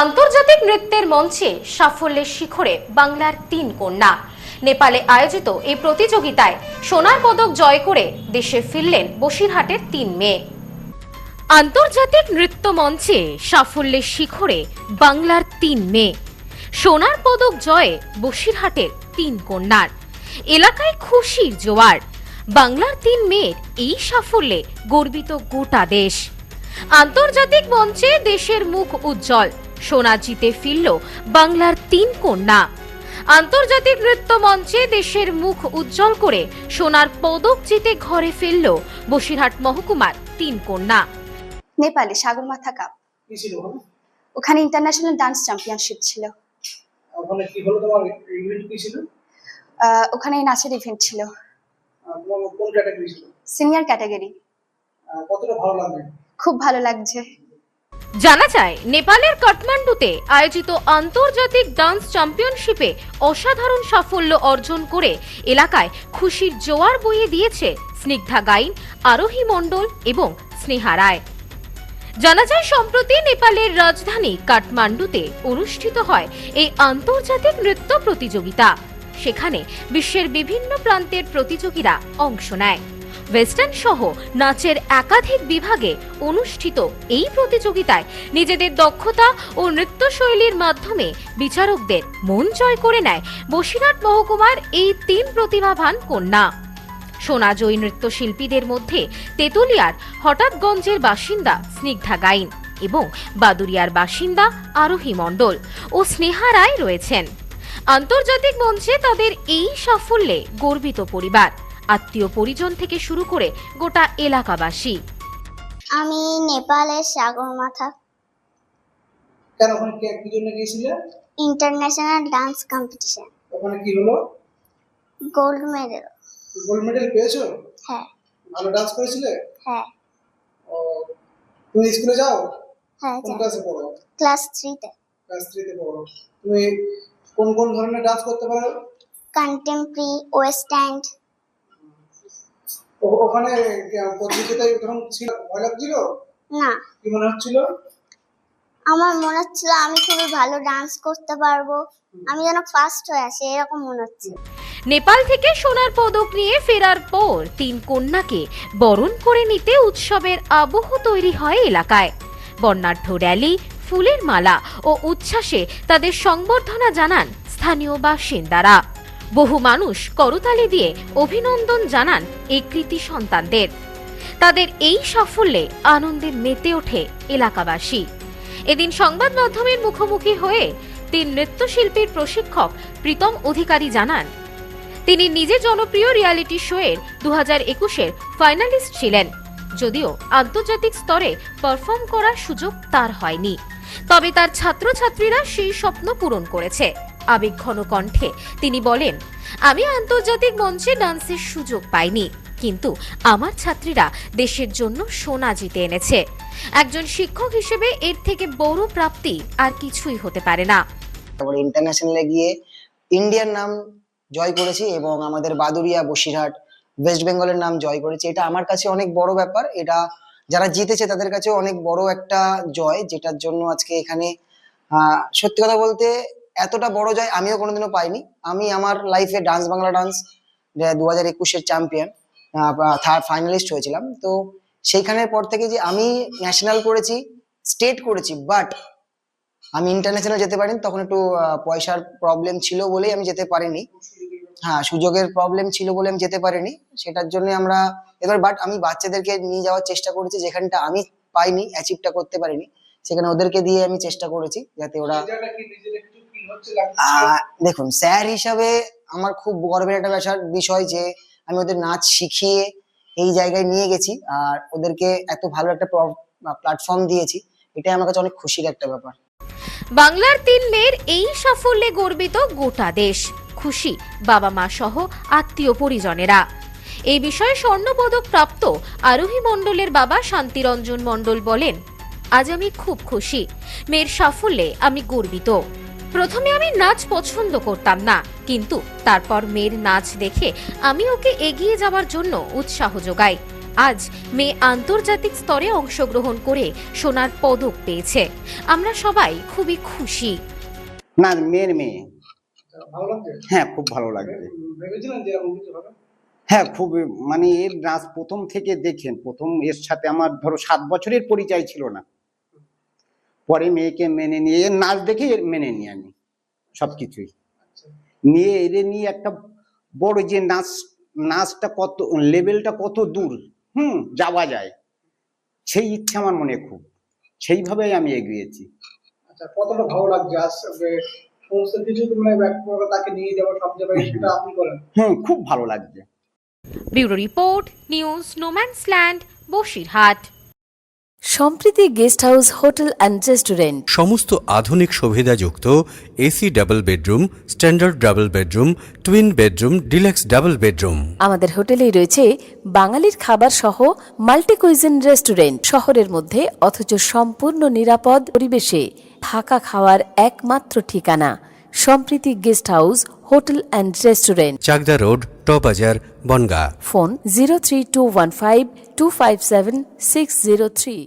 আন্তর্জাতিক নৃত্যের মঞ্চে সাফল্যের শিখরে বাংলার ৩ কন্যা। নেপালে আয়োজিত এই প্রতিযোগিতায় সোনার পদক জয় করে দেশে ফিরলেন বসিরহাটের ৩ মেয়ে। আন্তর্জাতিক নৃত্য মঞ্চে সাফল্যের শিখরে বাংলার ৩ মেয়ে। সোনার পদক জয়ে বসিরহাটের ৩ কন্যার। এলাকায় খুশির জোয়ার। বাংলার ৩ মেয়ের এই সাফল্যে গর্বিত গোটা দেশ। আন্তর্জাতিক মঞ্চে দেশের মুখ উজ্জ্বল। সোনা জিতে ফিরল বাংলার ৩ কন্যা। আন্তর্জাতিক নৃত্য মঞ্চে দেশের মুখ উজ্জ্বল করে সোনার পদক জিতে ঘরে ফিরল বসিরহাট মহকুমার ৩ কন্যা। নেপালে সাগরমাথা কাপ ওখানে ইন্টারন্যাশনাল ডান্স চ্যাম্পিয়নশিপ ছিল। ওখানে কি হলো, তোমার ইভেন্ট কি ছিল? ওখানে নাচের ইভেন্ট ছিল। তোমার কোন ক্যাটাগরি ছিল? Senior category. কতটা ভালো লাগবে? খুব ভালো লাগছে। জানা যায়, নেপালের কাঠমান্ডুতে আয়োজিত আন্তর্জাতিক ডান্স চ্যাম্পিয়নশিপে অসাধারণ সাফল্য অর্জন করে এলাকায় খুশির জোয়ার বইয়ে দিয়েছে স্নিগ্ধা গাইন, আরোহী মণ্ডল এবং স্নেহা রায়। জানা যায়, সম্প্রতি নেপালের রাজধানী কাঠমান্ডুতে অনুষ্ঠিত হয় এই আন্তর্জাতিক নৃত্য প্রতিযোগিতা। সেখানে বিশ্বের বিভিন্ন প্রান্তের প্রতিযোগীরা অংশ নেয়। ওয়েস্টার্ন সহ নাচের একাধিক বিভাগে অনুষ্ঠিত এই প্রতিযোগিতায় নিজেদের দক্ষতা ও নৃত্যশৈলীর মাধ্যমে বিচারকদের মন জয় করে নেয় বসিরহাট মহকুমার এই ৩ প্রতিভাবান কন্যা। সোনাজয়ী নৃত্যশিল্পীদের মধ্যে তেতুলিয়ার হঠাৎগঞ্জের বাসিন্দা স্নিগ্ধা গাইন এবং বাদুরিয়ার বাসিন্দা আরোহী মণ্ডল ও স্নেহা রায় রয়েছেন। আন্তর্জাতিক মঞ্চে তাদের এই সাফল্যে গর্বিত পরিবার, আত্মীয় পরিজন থেকে শুরু করে গোটা এলাকাবাসী। আমি নেপালের সাগরমাথা। কেন ওখানে কি জন্য গিয়েছিলে? International dance competition. ওখানে কি হলো? Gold medal. গোল্ড মেডেল পেয়েছো? হ্যাঁ। ভালো ডান্স করেছিলে? হ্যাঁ। ও, তুমি স্কুলে যাও? হ্যাঁ, কোন ক্লাসে পড়ো? ক্লাস 3 তে। ক্লাস 3 তে পড়ো। তুমি কোন কোন ধরনের ডান্স করতে পারো? Contemporary, western. ওখানে প্রতিযোগিতায় যখন ছিল ভয় লাগছিল? না। কি মনে হচ্ছিল? আমার মনে হচ্ছিল আমি খুবই ভালো ডান্স করতে পারবো, আমি যেন ফার্স্ট হয়ে আসি, এরকম মনে হচ্ছে। নেপাল থেকে সোনার পদক নিয়ে ফেরার পর ৩ কন্যাকে বরণ করে নিতে উৎসবের আবহ তৈরি হয় এলাকায়। বর্ণাঢ্য র্যালি, ফুলের মালা ও উচ্ছ্বাসে তাদের সংবর্ধনা জানান স্থানীয় বাসিন্দারা। বহু মানুষ করতালি দিয়ে অভিনন্দন জানান এই কৃতি সন্তানদের। তাদের এই সাফল্যে আনন্দে মেতে ওঠে এলাকাবাসী। এদিন সংবাদ মাধ্যমের মুখোমুখি হয়ে ৩ নৃত্যশিল্পীর প্রশিক্ষক প্রীতম অধিকারী জানান, তিনি নিজে জনপ্রিয় রিয়ালিটি শোয়ের 2021-এর ফাইনালিস্ট ছিলেন। যদিও আন্তর্জাতিক স্তরে পারফর্ম করার সুযোগ তার হয়নি, তবে তার ছাত্রছাত্রীরা সেই স্বপ্ন পূরণ করেছে। আবেগঘন কণ্ঠে তিনি বলেন, আমি আন্তর্জাতিক মঞ্চে ডান্সের সুযোগ পাইনি, কিন্তু আমার ছাত্রীরা দেশের জন্য সোনা জিতে এনেছে। একজন শিক্ষক হিসেবে এর থেকে বড় প্রাপ্তি আর কিছুই হতে পারে না। তারপরে ইন্টারন্যাশনালে গিয়ে ইন্ডিয়ার নাম জয় করেছি এবং আমাদের বাদুরিয়া, বসিরহাট, ওয়েস্ট বেঙ্গলের নাম জয় করেছি। এটা আমার কাছে অনেক বড় ব্যাপার। এটা যারা জিতেছে তাদের কাছে অনেক বড় একটা জয়, যেটার জন্য আজকে এখানে সত্যি কথা বলতে এতটা বড় জয় আমিও কোনোদিনও পাইনি। আমি আমার লাইফে ডান্স বাংলা ডান্স 2021-এর চ্যাম্পিয়ন, থার্ড ফাইনালিস্ট হয়েছিলাম। তো সেইখানের পর থেকে যে আমি ন্যাশনাল করেছি, স্টেট করেছি, বাট আমি ইন্টারন্যাশনাল যেতে পারিনি। তখন একটু পয়সার প্রবলেম ছিল বলেই আমি যেতে পারিনি। হ্যাঁ, সুযোগের প্রবলেম ছিল বলে আমি যেতে পারিনি। সেটার জন্য আমরা এবার বাট আমি বাচ্চাদেরকে নিয়ে যাওয়ার চেষ্টা করেছি, যেখানটা আমি পাইনি, অ্যাচিভটা করতে পারিনি, সেখানে ওদেরকে দিয়ে আমি চেষ্টা করেছি যাতে ওরা। দেখুন, স্যার হিসাবে আমার খুব গর্বের একটা বিষয় যে আমি ওদের নাচ শিখিয়ে এই জায়গায় নিয়ে গেছি আর ওদেরকে এত ভালো একটা প্ল্যাটফর্ম দিয়েছি। এটাই আমার কাছে অনেক খুশির একটা ব্যাপার। বাংলার ৩ মেয়ের এই সাফল্যে গর্বিত গোটা দেশ। খুশি বাবা মা সহ আত্মীয় পরিজনেরা। এই বিষয়ে স্বর্ণপদক প্রাপ্ত আরোহী মণ্ডলের বাবা শান্তিরঞ্জন মণ্ডল বলেন, আজ আমি খুব খুশি। মেয়ের সাফল্যে আমি গর্বিত। প্রথমে আমি নাচ পছন্দ করতাম না, কিন্তু তারপর মেয়ের নাচ দেখে আমি ওকে এগিয়ে যাওয়ার জন্য উৎসাহ যোগাই। আজ মেয়ে আন্তর্জাতিক স্তরে অংশগ্রহণ করে সোনার পদক পেয়েছে। আমরা সবাই খুবই খুশি। না, মেয়ের মেয়ে। ভালো লাগছে? হ্যাঁ, খুব ভালো লাগছে। ভেবেছিলেন যে এরকম কিছু হবে? হ্যাঁ, খুব, মানে এর নাচ প্রথম থেকে দেখেন, প্রথম এর সাথে আমার ধরো 7 বছরের পরিচয় ছিল না, পরে মেয়েকে মেনে নিয়ে এর নাচ দেখে মেনে নিয়ে আমি সবকিছুই নিয়ে এদের নিয়ে একটা বড় যে নাচটা কত লেভেলটা কত দূর যাওয়া যায়, সেই ইচ্ছা আমার মনে খুব, সেইভাবেই আমি এগিয়েছি। আচ্ছা, কতটা ভালো লাগছে আজ সমস্ত কিছু মানে তাকে নিয়ে যাবো সব জায়গায়, সেটা আপনি করেন? খুব ভালো লাগছে। Bureau report, news no man's land, Basirhat. Sampriti guest house hotel and restaurant. সমস্ত আধুনিক সুবিধাযুক্ত AC double bedroom, standard double bedroom, twin bedroom, deluxe double bedroom. আমাদের হোটেলেই রয়েছে বাঙালির খাবার সহ মাল্টি কুইজিন রেস্টুরেন্ট। শহরের মধ্যে অথচ সম্পূর্ণ নিরাপদ পরিবেশে থাকা খাওয়ার একমাত্র ঠিকানা Sampriti guest house hotel and restaurant, Chakdah road, টবাজার, বনগাঁ। ফোন 03215257603।